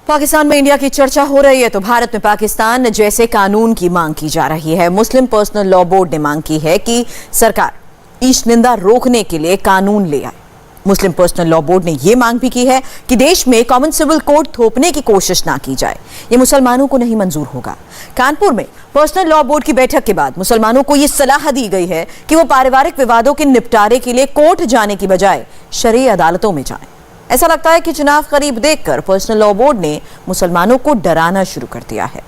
पाकिस्तान में इंडिया की चर्चा हो रही है तो भारत में पाकिस्तान जैसे कानून की मांग की जा रही है। मुस्लिम पर्सनल लॉ बोर्ड ने मांग की है कि सरकार ईश निंदा रोकने के लिए कानून ले आए। मुस्लिम पर्सनल लॉ बोर्ड ने यह मांग भी की है कि देश में कॉमन सिविल कोड थोपने की कोशिश ना की जाए, ये मुसलमानों को नहीं मंजूर होगा। कानपुर में पर्सनल लॉ बोर्ड की बैठक के बाद मुसलमानों को यह सलाह दी गई है कि वो पारिवारिक विवादों के निपटारे के लिए कोर्ट जाने की बजाय शरई अदालतों में जाएं। ऐसा लगता है कि चुनाव करीब देखकर पर्सनल लॉ बोर्ड ने मुसलमानों को डराना शुरू कर दिया है।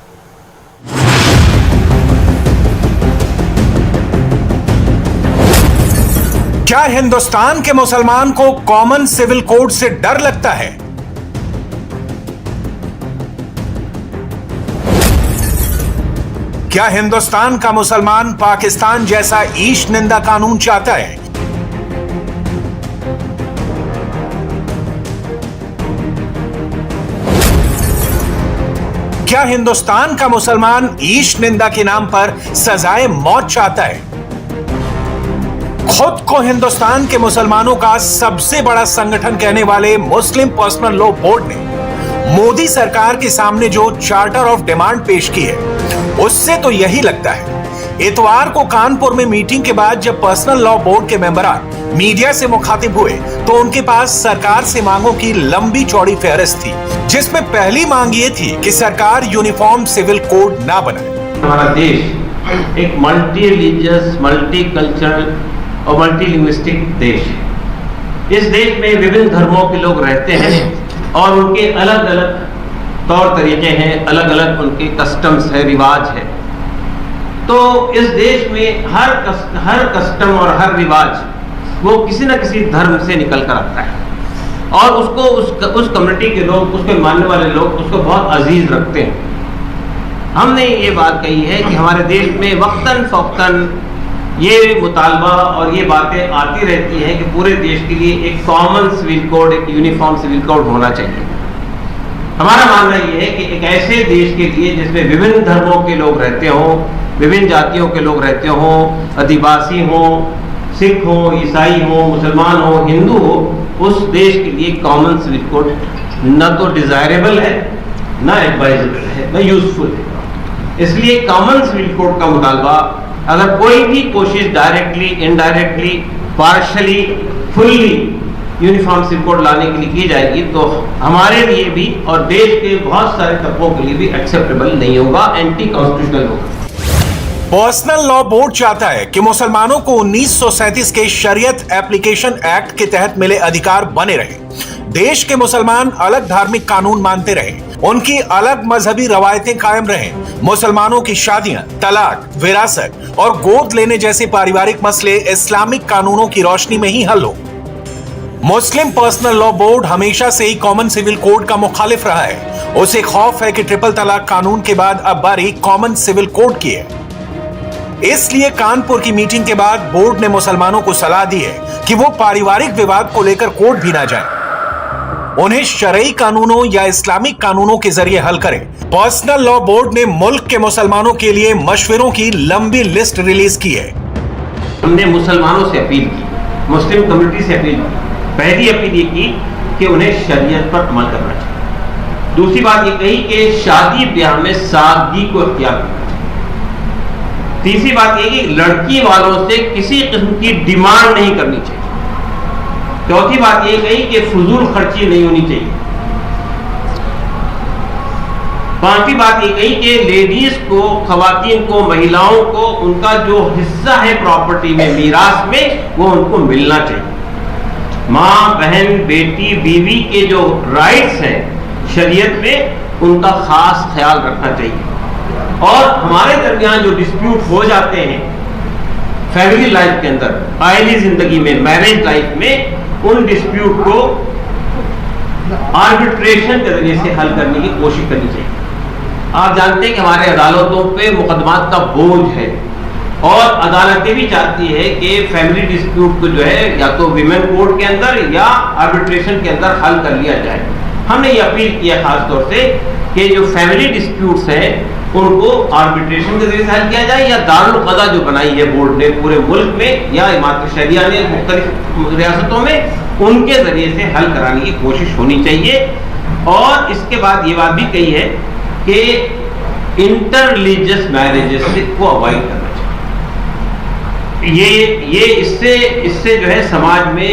क्या हिंदुस्तान के मुसलमान को कॉमन सिविल कोड से डर लगता है? क्या हिंदुस्तान का मुसलमान पाकिस्तान जैसा ईश निंदा कानून चाहता है? क्या हिंदुस्तान का मुसलमान ईश निंदा के नाम पर सजाए मौत चाहता है? खुद को हिंदुस्तान के मुसलमानों का सबसे बड़ा संगठन कहने वाले मुस्लिम पर्सनल लॉ बोर्ड ने मोदी सरकार के सामने जो चार्टर ऑफ डिमांड पेश की है, उससे तो यही लगता है। इतवार को कानपुर में मीटिंग के बाद जब पर्सनल लॉ बोर्ड के मेंबरान मीडिया से मुखातिब हुए तो उनके पास सरकार से मांगों की लंबी चौड़ी फेहरिस्त थी, जिसमें पहली मांग ये थी कि सरकार यूनिफॉर्म सिविल कोड ना बनाए। हमारा देश एक मल्टी रिलीजियस, मल्टी कल्चरल और मल्टी लिंग्विस्टिक देश है। इस देश में विभिन्न धर्मों के लोग रहते हैं और उनके अलग अलग तौर तरीके हैं, अलग अलग उनके कस्टम्स है, रिवाज है। तो इस देश में हर कस्टम और हर रिवाज वो किसी न किसी धर्म से निकल कर आता है और उसको उस कम्युनिटी के लोग, उसको मानने वाले लोग उसको बहुत अजीज रखते हैं। हमने ये बात कही है कि हमारे देश में वक्तन फौक्तन ये मुतालबा और ये बातें आती रहती हैं कि पूरे देश के लिए एक कॉमन सिविल कोड, एक यूनिफॉर्म सिविल कोड होना चाहिए। हमारा मानना ये है कि एक ऐसे देश के लिए जिसमें विभिन्न धर्मों के लोग रहते हों, विभिन्न जातियों के लोग रहते हों, आदिवासी हों, सिख हो, ईसाई हो, मुसलमान हो, हिंदू हो, उस देश के लिए कॉमन सिविल कोड न तो डिजायरेबल है, न एडवाइजेबल है, न यूजफुल है। इसलिए कॉमन सिविल कोड का मुतालबा अगर कोई भी कोशिश directly, indirectly, partially, fully uniform civil code लाने के लिए की जाएगी तो हमारे लिए भी और देश के बहुत सारे तबकों के लिए भी एक्सेप्टेबल नहीं होगा, एंटी कॉन्स्टिट्यूशनल होगा। पर्सनल लॉ बोर्ड चाहता है कि मुसलमानों को 1937 के शरीयत एप्लीकेशन एक्ट के तहत मिले अधिकार बने रहे। देश के मुसलमान अलग धार्मिक कानून मानते रहे, उनकी अलग मजहबी रवायतें कायम रहे। मुसलमानों की शादियां, तलाक, विरासत और गोद लेने जैसे पारिवारिक मसले इस्लामिक कानूनों की रोशनी में ही हल हो। मुस्लिम पर्सनल लॉ बोर्ड हमेशा से ही कॉमन सिविल कोड का मुखालिफ रहा है। उसे खौफ है कि ट्रिपल तलाक कानून के बाद अब बारी कॉमन सिविल कोड की है। इसलिए कानपुर की मीटिंग के बाद बोर्ड ने मुसलमानों को सलाह दी है कि वो पारिवारिक विवाद को लेकर कोर्ट भी ना जाएं, उन्हें शरई कानूनों या इस्लामिक कानूनों के जरिए हल करें। पर्सनल लॉ बोर्ड ने मुल्क के मुसलमानों के लिए मशवरों की लंबी लिस्ट रिलीज की है। हमने मुसलमानों से अपील की, मुस्लिम कम्युनिटी से अपील की। पहली अपील ये की कि उन्हें शरीयत पर अमल करना चाहिए। दूसरी बात ये कही कि शादी ब्याह में सादगी को इख्तियार करना चाहिए। तीसरी बात यह कि लड़की वालों से किसी किस्म की डिमांड नहीं करनी चाहिए। चौथी बात यह कही कि फजूल खर्ची नहीं होनी चाहिए। पांचवी बात यह कही कि लेडीज को, खवातीन को, महिलाओं को उनका जो हिस्सा है प्रॉपर्टी में, मीरास में, वो उनको मिलना चाहिए। माँ, बहन, बेटी, बीवी के जो राइट्स हैं शरीयत में, उनका खास ख्याल रखना चाहिए। और हमारे दरमियान जो डिस्प्यूट हो जाते हैं फैमिली लाइफ के अंदर, आईली जिंदगी में, मैरिज लाइफ में, उन डिस्प्यूट को आर्बिट्रेशन के जरिए से हल करने की कोशिश करनी चाहिए। आप जानते हैं कि हमारे अदालतों पे मुकदमात का बोझ है और अदालतें भी चाहती है कि फैमिली डिस्प्यूट को जो है या तो विमेन कोर्ट के अंदर या आर्बिट्रेशन के अंदर हल कर लिया जाए। हमने ये अपील किया खास तौर से कि जो फैमिली डिस्प्यूट्स हैं उनको आर्बिट्रेशन के जरिए हल किया जाए या दारुल क़ज़ा जो बनाई है बोर्ड ने पूरे मुल्क में या इमारत शरिया ने मुख्तलिफ रियासतों में, उनके जरिए से हल कराने की कोशिश होनी चाहिए। और इसके बाद ये बात भी कही है कि इंटर रिलीजियस मैरिजेस को अवॉइड करना चाहिए। ये इससे जो है समाज में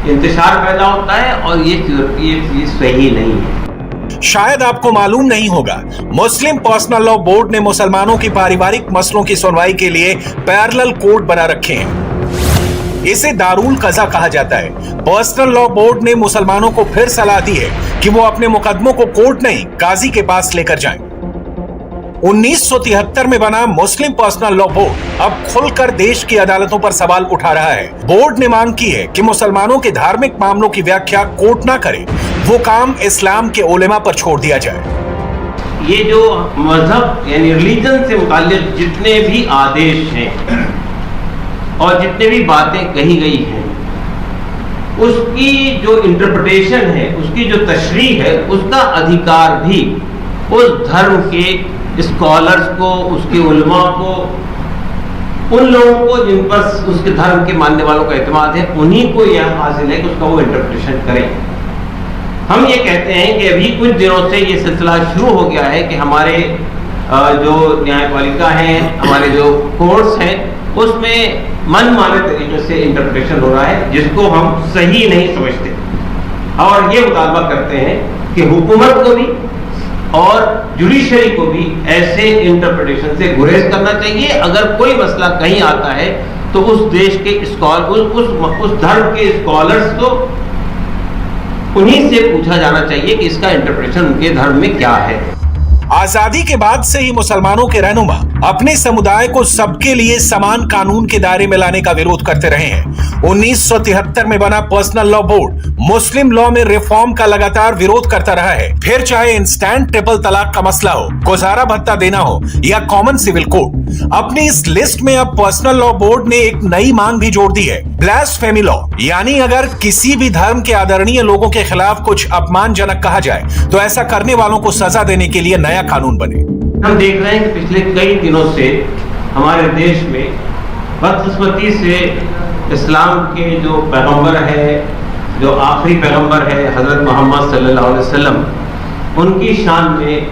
इंतशार पैदा होता है और ये चीज सही नहीं है। शायद आपको मालूम नहीं होगा, मुस्लिम पर्सनल लॉ बोर्ड ने मुसलमानों की पारिवारिक मसलों की सुनवाई के लिए पैरेलल कोर्ट बना रखे हैं। इसे दारुल कज़ा कहा जाता है। पर्सनल लॉ बोर्ड ने मुसलमानों को फिर सलाह दी है कि वो अपने मुकदमों को कोर्ट नहीं, काजी के पास लेकर जाएं। 1973 में बना मुस्लिम पर्सनल लॉ बोर्ड अब खुलकर देश की अदालतों पर सवाल उठा रहा है। बोर्ड ने मांग की है कि मुसलमानों के धार्मिक मामलों की व्याख्या कोर्ट ना करे, वो काम इस्लाम के उलेमा पर छोड़ दिया जाए। ये जो मजहब यानी रिलीजन से मुताल्लिक जितने भी आदेश हैं और जितने भी बातें कही गई हैं, उसकी जो इंटरप्रिटेशन है, उसकी जो तशरीह है, उसका अधिकार भी उस धर्म के स्कॉलर्स को, उसके उलमा को, उन लोगों को जिन पर उसके धर्म के मानने वालों का एतमाद है, उन्हीं को यह हासिल है कि उसका वो इंटरप्रिटेशन करें। हम ये कहते हैं कि अभी कुछ दिनों से ये सिलसिला शुरू हो गया है कि हमारे जो न्यायपालिका हैं, हमारे जो कोर्ट्स हैं, उसमें मनमाने तरीके से इंटरप्रिटेशन हो रहा है, जिसको हम सही नहीं समझते और ये मुतालबा करते हैं कि हुकूमत को भी और जुडिशरी को भी ऐसे इंटरप्रिटेशन से गुरेज करना चाहिए। अगर कोई मसला कहीं आता है तो उस देश के उस धर्म के स्कॉलर्स को उन्हीं से पूछा जाना चाहिए कि इसका इंटरप्रिटेशन उनके धर्म में क्या है। आजादी के बाद से ही मुसलमानों के रहनुमा अपने समुदाय को सबके लिए समान कानून के दायरे में लाने का विरोध करते रहे हैं। 1973 में बना पर्सनल लॉ बोर्ड मुस्लिम लॉ में रिफॉर्म का लगातार विरोध करता रहा है। फिर चाहे इंस्टेंट ट्रिपल तलाक का मसला हो, गुजारा भत्ता देना हो या कॉमन सिविल कोड। अपनी इस लिस्ट में अब पर्सनल लॉ बोर्ड ने एक नई मांग भी जोड़ दी है, ब्लास्फेमी लॉ, यानी अगर किसी भी धर्म के आदरणीय लोगों के खिलाफ कुछ अपमानजनक कहा जाए तो ऐसा करने वालों को सजा देने के लिए नया कानून बने। हम देख रहे हैं कि पिछले कई दिनों से हमारे देश में बदकिस्मती से इस्लाम के जो पैगंबर है, जो आखिरी पैगंबर है हजरत मोहम्मद सल्लल्लाहु अलैहि वसल्लम, उनकी शान में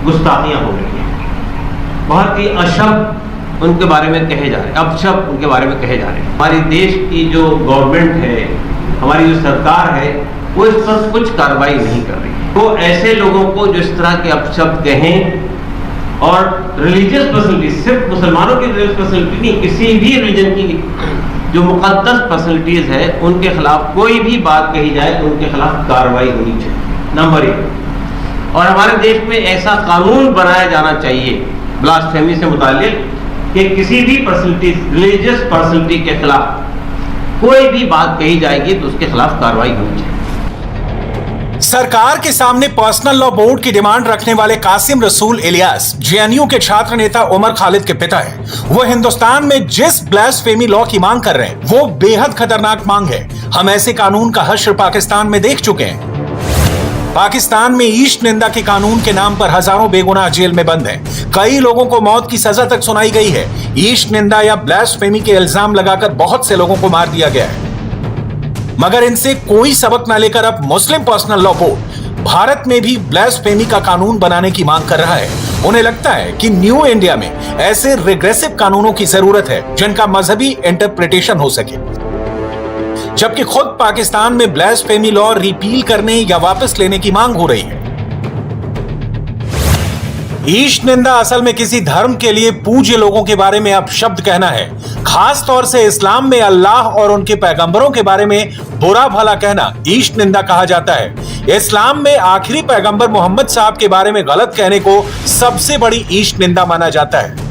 गुस्ताखियां हो रही हैं। बहुत ही अशब्द उनके बारे में कहे जा रहे हैं, अपशब्द उनके बारे में कहे जा रहे हैं। हमारे देश की जो गवर्नमेंट है, हमारी जो सरकार है, वो इस पर कुछ कार्रवाई नहीं कर रही है। तो ऐसे लोगों को जो इस तरह के अपशब्द कहें और रिलीजियस पर्सनलिटी, सिर्फ मुसलमानों की रिलीजियस पर्सनलिटी नहीं, किसी भी रिलीजन की जो मुकद्दस पर्सनलिटीज है, उनके खिलाफ कोई भी बात कही जाए तो उनके खिलाफ कार्रवाई होनी चाहिए, नंबर 1। और हमारे देश में ऐसा कानून बनाया जाना चाहिए ब्लास्फेमी से मुताल्लिक कि किसी भी पर्सनलिटी, रिलीजियस पर्सनलिटी के खिलाफ कोई भी बात कही जाएगी तो उसके खिलाफ कार्रवाई होनी चाहिए। सरकार के सामने पर्सनल लॉ बोर्ड की डिमांड रखने वाले कासिम रसूल इलियास जेएनयू के छात्र नेता उमर खालिद के पिता हैं। वो हिंदुस्तान में जिस ब्लास्फेमी लॉ की मांग कर रहे हैं, वो बेहद खतरनाक मांग है। हम ऐसे कानून का हश्र पाकिस्तान में देख चुके हैं। पाकिस्तान में ईश निंदा के कानून के नाम पर हजारों बेगुनाह जेल में बंद हैं। कई लोगों को मौत की सजा तक सुनाई गई है। ईश निंदा या ब्लास्फेमी के इल्जाम लगाकर बहुत से लोगों को मार दिया गया है। मगर इनसे कोई सबक न लेकर अब मुस्लिम पर्सनल लॉ बोर्ड भारत में भी ब्लास्फेमी का कानून बनाने की मांग कर रहा है। उन्हें लगता है कि न्यू इंडिया में ऐसे रिग्रेसिव कानूनों की जरूरत है जिनका मजहबी इंटरप्रिटेशन हो सके, जबकि खुद पाकिस्तान में ब्लास्फेमी लॉ रिपील करने या वापस लेने की मांग हो रही है। ईश निंदा असल में किसी धर्म के लिए पूज्य लोगों के बारे में अपशब्द कहना है। खास तौर से इस्लाम में अल्लाह और उनके पैगंबरों के बारे में बुरा भला कहना ईश निंदा कहा जाता है। इस्लाम में आखिरी पैगंबर मोहम्मद साहब के बारे में गलत कहने को सबसे बड़ी ईश निंदा माना जाता है।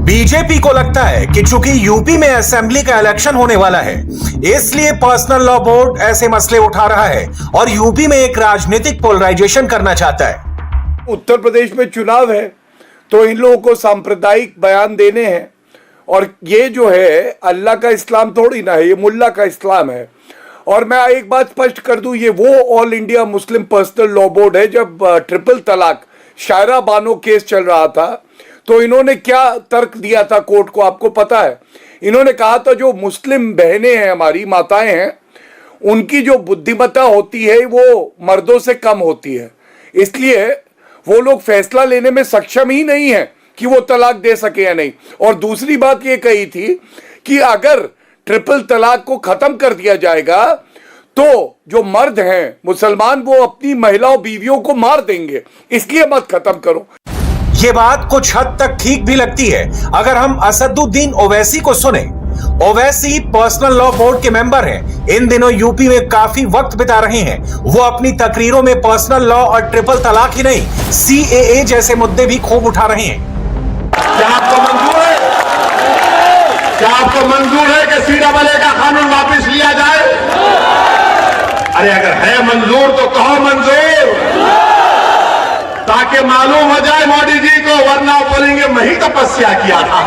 बीजेपी को लगता है कि चूंकि यूपी में असेंबली का इलेक्शन होने वाला है, इसलिए पर्सनल लॉ बोर्ड ऐसे मसले उठा रहा है और यूपी में एक राजनीतिक पोलराइजेशन करना चाहता है। उत्तर प्रदेश में चुनाव है तो इन लोगों को सांप्रदायिक बयान देने हैं, और ये जो है अल्लाह का इस्लाम थोड़ी ना है, ये मुल्ला का इस्लाम है। और मैं एक बात स्पष्ट कर दूं, ये वो all India Muslim personal law board है। जब ट्रिपल तलाक शायरा बानो केस चल रहा था तो इन्होंने क्या तर्क दिया था कोर्ट को, आपको पता है? इन्होंने कहा था जो मुस्लिम बहनें हैं, हमारी माताएं हैं, उनकी जो बुद्धिमत्ता होती है वो मर्दों से कम होती है, इसलिए वो लोग फैसला लेने में सक्षम ही नहीं है कि वो तलाक दे सके या नहीं। और दूसरी बात ये कही थी कि अगर ट्रिपल तलाक को खत्म कर दिया जाएगा तो जो मर्द हैं मुसलमान वो अपनी महिलाओं बीवियों को मार देंगे, इसलिए मत खत्म करो। ये बात कुछ हद तक ठीक भी लगती है अगर हम असदुद्दीन ओवैसी को सुने। ओवैसी पर्सनल लॉ बोर्ड के मेंबर हैं। इन दिनों यूपी में काफी वक्त बिता रहे हैं। वो अपनी तकरीरों में पर्सनल लॉ और ट्रिपल तलाक ही नहीं, CAA जैसे मुद्दे भी खूब उठा रहे हैं। क्या आपको मंजूर है? क्या आपको मंजूर है कि CAA का कानून वापस लिया जाए? अरे अगर है मंजूर तो कहो मंजूर, ताकि मालूम हो जाए मोदी जी को, वरना बोलेंगे मैं ही तपस्या किया था।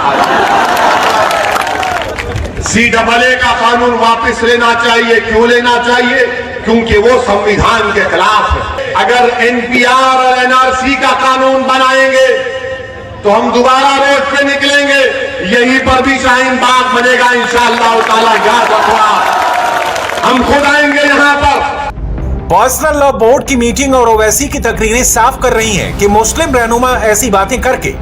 CAA का कानून वापस लेना चाहिए। क्यों लेना चाहिए? क्योंकि वो संविधान के खिलाफ है। अगर NPR और NRC का कानून बनाएंगे तो हम दोबारा रोड पे निकलेंगे, यहीं पर भी शाहीन बाग बनेगा इंशाअल्लाह ताला। याद रखना, हम खुद आएंगे यहां पर। पर्सनल लॉ बोर्ड की मीटिंग और ओवैसी की तकरीरें साफ कर रही हैं कि मुस्लिम रहनुमा ऐसी बातें करके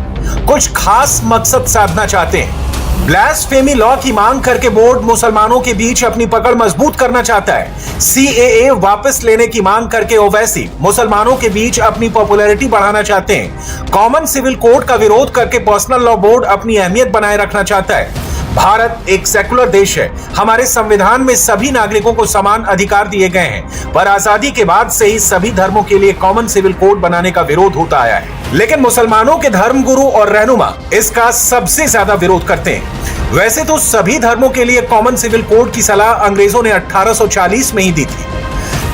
कुछ खास मकसद साधना चाहते हैं। ब्लास्फेमी लॉ की मांग करके बोर्ड मुसलमानों के बीच अपनी पकड़ मजबूत करना चाहता है। CAA वापस लेने की मांग करके ओवैसी मुसलमानों के बीच अपनी पॉपुलैरिटी बढ़ाना चाहते हैं। कॉमन सिविल कोड का विरोध करके पर्सनल लॉ बोर्ड अपनी अहमियत बनाए रखना चाहता है। भारत एक सेकुलर देश है। हमारे संविधान में सभी नागरिकों को समान अधिकार दिए गए हैं, पर आजादी के बाद से ही सभी धर्मों के लिए कॉमन सिविल कोड बनाने का विरोध होता आया है। लेकिन मुसलमानों के धर्मगुरु और रहनुमा इसका सबसे ज्यादा विरोध करते हैं। वैसे तो सभी धर्मों के लिए कॉमन सिविल कोड की सलाह अंग्रेजों ने 1840 में ही दी थी,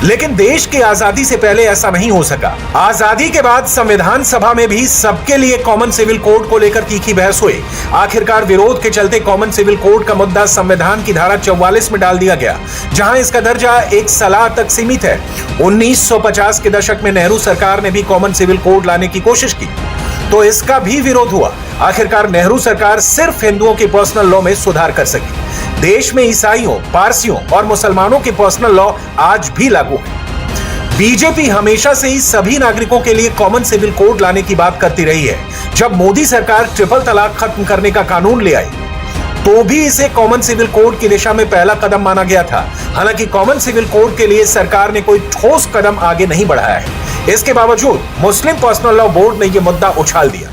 लेकिन देश की आजादी से पहले ऐसा नहीं हो सका। आजादी के बाद संविधान सभा में भी सबके लिए कॉमन सिविल कोड को लेकर तीखी बहस हुई। आखिरकार विरोध के चलते कॉमन सिविल कोड का मुद्दा संविधान की धारा 44 में डाल दिया गया, जहां इसका दर्जा एक सलाह तक सीमित है। 1950 के दशक में नेहरू सरकार ने भी कॉमन सिविल कोड लाने की कोशिश की, तो इसका भी विरोध हुआ। आखिरकार नेहरू सरकार सिर्फ हिंदुओं के पर्सनल लॉ में सुधार कर सकी। देश में ईसाइयों, पारसियों और मुसलमानों के पर्सनल लॉ आज भी लागू है। बीजेपी हमेशा से ही सभी नागरिकों के लिए कॉमन सिविल कोड लाने की बात करती रही है। जब मोदी सरकार ट्रिपल तलाक खत्म करने का कानून ले आई तो भी इसे कॉमन सिविल कोड की दिशा में पहला कदम माना गया था। हालांकि कॉमन सिविल कोड के लिए सरकार ने कोई ठोस कदम आगे नहीं बढ़ाया है। इसके बावजूद मुस्लिम पर्सनल लॉ बोर्ड ने यह मुद्दा उछाल दिया।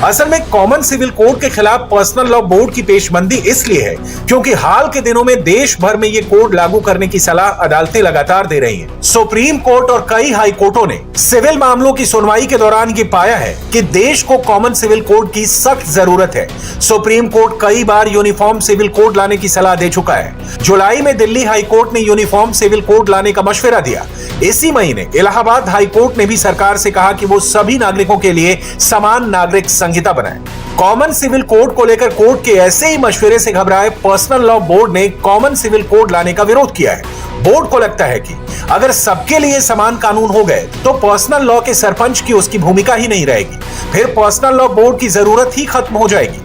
असल में कॉमन सिविल कोड के खिलाफ पर्सनल लॉ बोर्ड की पेशबंदी इसलिए है क्योंकि हाल के दिनों में देश भर में ये कोड लागू करने की सलाह अदालतें लगातार दे रही हैं। सुप्रीम कोर्ट और कई हाई कोर्टों ने सिविल मामलों की सुनवाई के दौरान ये पाया है कि देश को कॉमन सिविल कोड की सख्त जरूरत है। सुप्रीम कोर्ट कई बार यूनिफॉर्म सिविल कोड लाने की सलाह दे चुका है। जुलाई में दिल्ली हाई कोर्ट ने यूनिफॉर्म सिविल कोड लाने का मशवरा दिया। इसी महीने इलाहाबाद हाई कोर्ट ने भी सरकार से कहा कि वो सभी नागरिकों के लिए समान नागरिक संहिता बनाए। कॉमन सिविल कोड को लेकर कोर्ट के ऐसे ही मशवरे से घबराए पर्सनल लॉ बोर्ड ने कॉमन सिविल कोड लाने का विरोध किया है। बोर्ड को लगता है कि अगर सबके लिए समान कानून हो गए तो पर्सनल लॉ के सरपंच की उसकी भूमिका ही नहीं रहेगी, फिर पर्सनल लॉ बोर्ड की जरूरत ही खत्म हो जाएगी।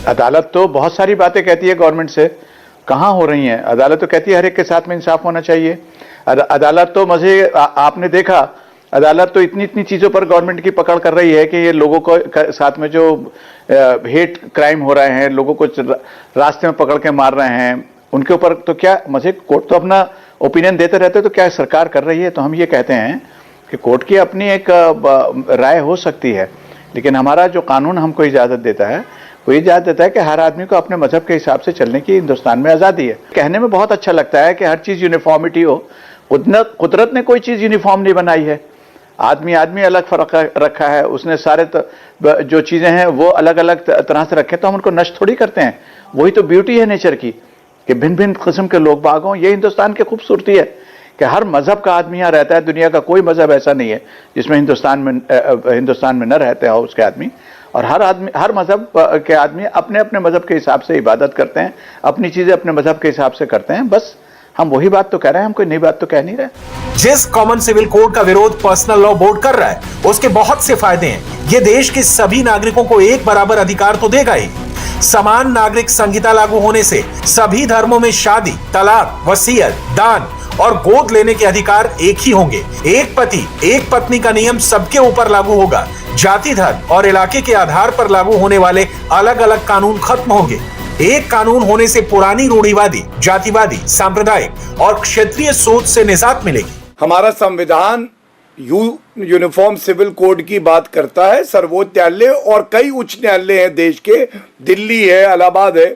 अदालत तो बहुत सारी बातें कहती है गवर्नमेंट से, कहां हो रही हैं? अदालत तो कहती है हर एक के साथ में इंसाफ होना चाहिए। अदालत तो आपने देखा, अदालत तो इतनी चीजों पर गवर्नमेंट की पकड़ कर रही है कि ये लोगों को साथ में जो हेट क्राइम हो रहे हैं, लोगों को रास्ते में पकड़ के मार रहे हैं, उनके ऊपर तो क्या कोर्ट तो अपना ओपिनियन देते रहते, तो क्या सरकार कर रही है? तो हम ये कहते हैं कि कोर्ट की अपनी एक राय हो सकती है, लेकिन हमारा जो कानून हमको इजाजत देता है वो इजाजत देता है कि हर आदमी को अपने मजहब के हिसाब से चलने की हिंदुस्तान में आज़ादी है। कहने में बहुत अच्छा लगता है कि हर चीज़ यूनिफॉर्मिटी हो। कुदरत ने कोई चीज़ यूनिफॉर्म नहीं बनाई है। आदमी अलग फर्क रखा है, उसने सारे जो चीज़ें हैं वो अलग अलग तरह से रखे, तो हम उनको नष्ट थोड़ी करते हैं। वही तो ब्यूटी है नेचर की कि भिन्न भिन्न किस्म के लोग बाग हों। ये हिंदुस्तान की खूबसूरती है कि हर मजहब का आदमी यहाँ रहता है। दुनिया का कोई मजहब ऐसा नहीं है जिसमें हिंदुस्तान में न रहते हो उसके आदमी, और हर मजहब के आदमी अपने अपने मजहब के हिसाब से इबादत करते हैं, अपनी चीज़ें अपने मजहब के हिसाब से करते हैं। बस हम वही बात तो कह रहे हैं, हम कोई नई बात तो कह नहीं रहे। जिस कॉमन सिविल कोड का विरोध पर्सनल लॉ बोर्ड कर रहा है उसके बहुत से फायदे हैं। ये देश के सभी नागरिकों को एक बराबर अधिकार तो देगा ही। समान नागरिक संहिता लागू होने से सभी धर्मों में शादी, तलाक, वसीयत, दान और गोद लेने के अधिकार एक ही होंगे। एक पति एक पत्नी का नियम सबके ऊपर लागू होगा। जाति, धर्म और इलाके के आधार पर लागू होने वाले अलग अलग कानून खत्म होंगे। एक कानून होने से पुरानी रूढ़िवादी, जातिवादी, सांप्रदायिक और क्षेत्रीय सोच से निजात मिलेगी। हमारा संविधान यूनिफॉर्म सिविल कोड की बात करता है। सर्वोच्च न्यायालय और कई उच्च न्यायालय हैं देश के, दिल्ली है, इलाहाबाद है,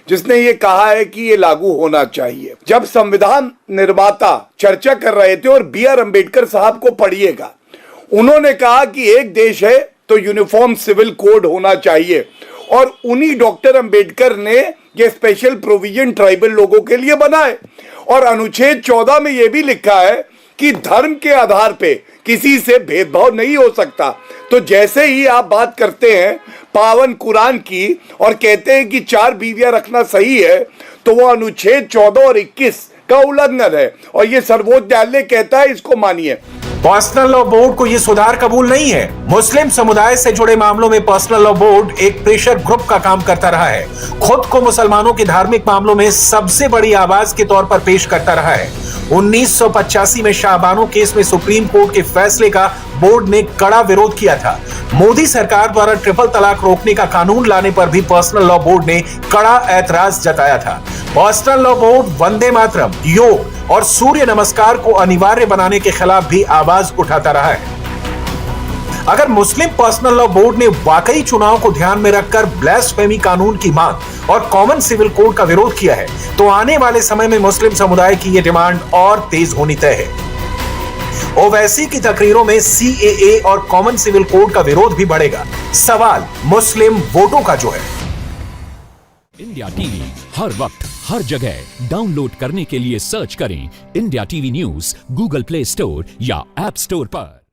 जिसने ये कहा है कि ये लागू होना चाहिए। जब संविधान निर्माता चर्चा कर रहे थे, और B.R. अम्बेडकर साहब को पढ़िएगा, उन्होंने कहा कि एक देश है तो यूनिफॉर्म सिविल कोड होना चाहिए, और उन्हीं डॉक्टर अम्बेडकर ने ये स्पेशल प्रोविजन ट्राइबल लोगों के लिए बनाए। और अनुच्छेद 14 में यह भी लिखा है कि धर्म के आधार पे किसी से भेदभाव नहीं हो सकता। तो जैसे ही आप बात करते हैं पावन कुरान की और कहते हैं कि 4 बीवियां रखना सही है, तो वो अनुच्छेद 14 और 21 का उल्लंघन है, और ये सर्वोच्च न्यायालय कहता है, इसको मानिए। पर्सनल लॉ बोर्ड को यह सुधार कबूल नहीं है। मुस्लिम समुदाय से जुड़े मामलों में पर्सनल लॉ बोर्ड एक प्रेशर ग्रुप का काम करता रहा है। खुद को मुसलमानों के धार्मिक मामलों में सबसे बड़ी आवाज के तौर पर पेश करता रहा है। 1985 में शाहबानो केस में सुप्रीम कोर्ट के फैसले का बोर्ड ने कड़ा विरोध किया था। मोदी सरकार द्वारा ट्रिपल तलाक रोकने का कानून लाने पर भी पर्सनल लॉ बोर्ड ने कड़ा ऐतराज जताया था। Personal law board Vande Mataram, योग और सूर्य नमस्कार को अनिवार्य बनाने के खिलाफ भी आवाज उठाता रहा है। अगर मुस्लिम पर्सनल लॉ बोर्ड ने वाकई चुनाव को ध्यान में रखकर ब्लास्फेमी कानून की मांग और कॉमन सिविल कोड का विरोध किया है, तो आने वाले समय में मुस्लिम समुदाय की यह डिमांड और तेज होनी तय है। ओवैसी की तकरीरों में CAA और कॉमन सिविल कोड का विरोध भी बढ़ेगा। सवाल मुस्लिम वोटों का जो है। इंडिया टीवी हर वक्त हर जगह डाउनलोड करने के लिए सर्च करें India TV news Google play store या ऐप स्टोर पर।